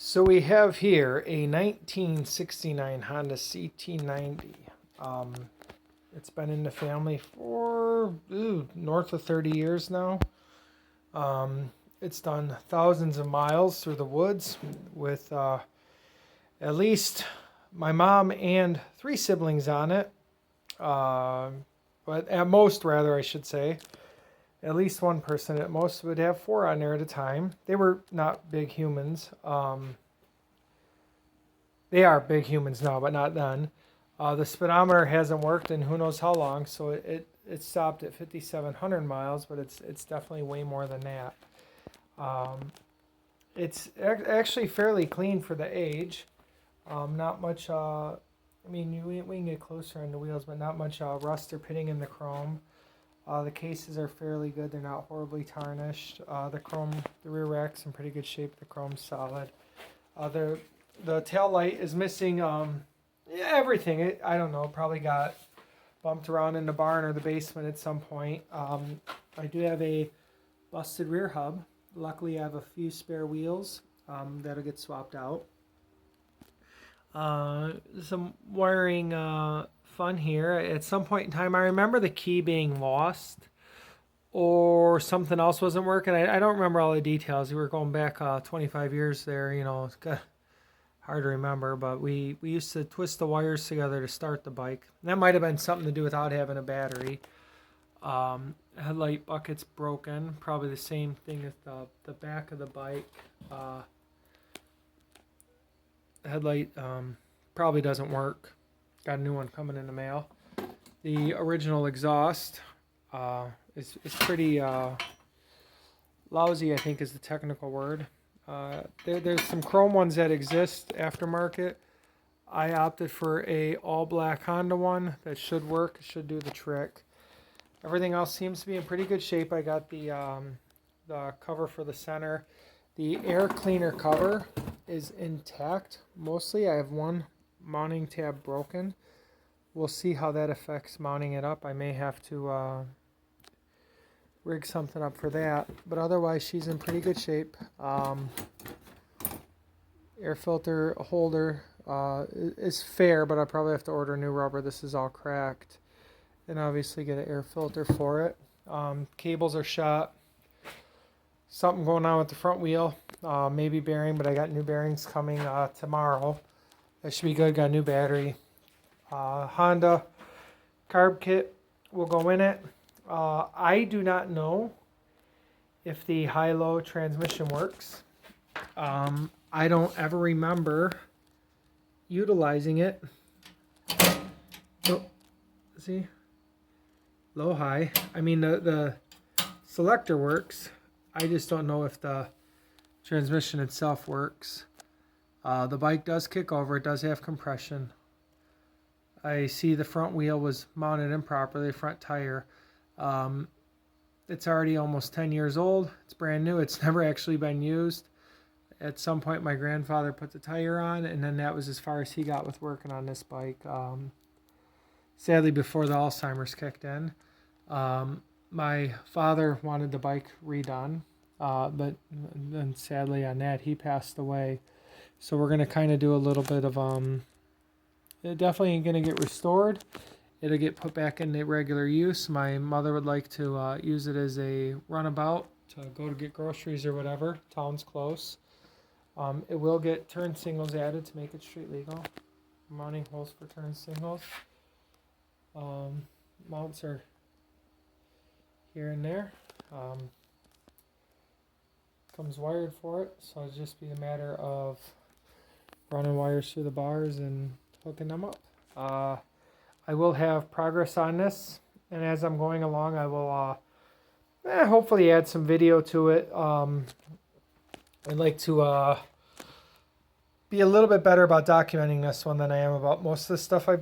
So we have here a 1969 Honda CT90. It's been in the family for north of 30 years now. It's done thousands of miles through the woods with at least my mom and 3 siblings on it. But at most, rather, I should say. At least one person at most would have 4 on there at a time. They were not big humans. They are big humans now, but not then. The speedometer hasn't worked in who knows how long, so it stopped at 5,700 miles, but it's definitely way more than that. It's actually fairly clean for the age. Not much, I mean, we can get closer on the wheels, but not much rust or pitting in the chrome. The cases are fairly good. They're not horribly tarnished. The rear rack's in pretty good shape. The chrome's solid. The tail light is missing everything. I don't know. Probably got bumped around in the barn or the basement at some point. I do have a busted rear hub. Luckily, I have a few spare wheels that'll get swapped out. Some wiring fun here. At some point in time, I remember the key being lost or something else wasn't working. I don't remember all the details. We were going back 25 years there, you know. It's hard to remember, but we used to twist the wires together to start the bike. That might have been something to do without having a battery. Headlight bucket's broken. Probably the same thing as the back of the bike. Headlight probably doesn't work. Got a new one coming in the mail. The original exhaust is pretty lousy, I think is the technical word. There's some chrome ones that exist aftermarket. I opted for a all black Honda one that should work. It should do the trick. Everything else seems to be in pretty good shape. I got the cover for the center. The air cleaner cover is intact mostly. I have one mounting tab broken. We'll see how that affects mounting it up. I may have to rig something up for that, but otherwise she's in pretty good shape. Air filter holder is fair, but I probably have to order new rubber. This is all cracked. And obviously get an air filter for it. Cables are shot. Something going on with the front wheel. Maybe bearing, but I got new bearings coming tomorrow. That should be good. Got a new battery. Honda carb kit will go in it. I do not know if the high-low transmission works. I don't ever remember utilizing it. Oh, see? Low-high. I mean, the selector works. I just don't know if the transmission itself works. The bike does kick over. It does have compression. I see the front wheel was mounted improperly, front tire. It's already almost 10 years old. It's brand new. It's never actually been used. At some point, my grandfather put the tire on, and then that was as far as he got with working on this bike. Sadly, before the Alzheimer's kicked in. My father wanted the bike redone, but then sadly on that, he passed away. So we're going to kind of do a little bit of, it definitely ain't going to get restored. It'll get put back into regular use. My mother would like to use it as a runabout to go to get groceries or whatever. Town's close. It will get turn signals added to make it street legal. Mounting holes for turn signals. Mounts are here and there. Comes wired for it, so it'll just be a matter of running wires through the bars and hooking them up. I will have progress on this, and as I'm going along, I will hopefully add some video to it. I'd like to be a little bit better about documenting this one than I am about most of the stuff I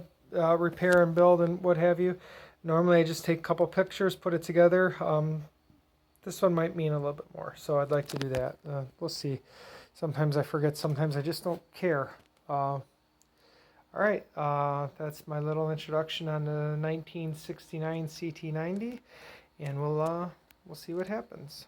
repair and build and what have you. Normally I just take a couple pictures, put it together. This one might mean a little bit more, so I'd like to do that. We'll see. Sometimes I forget, sometimes I just don't care. All right, that's my little introduction on the 1969 CT90, and we'll see what happens.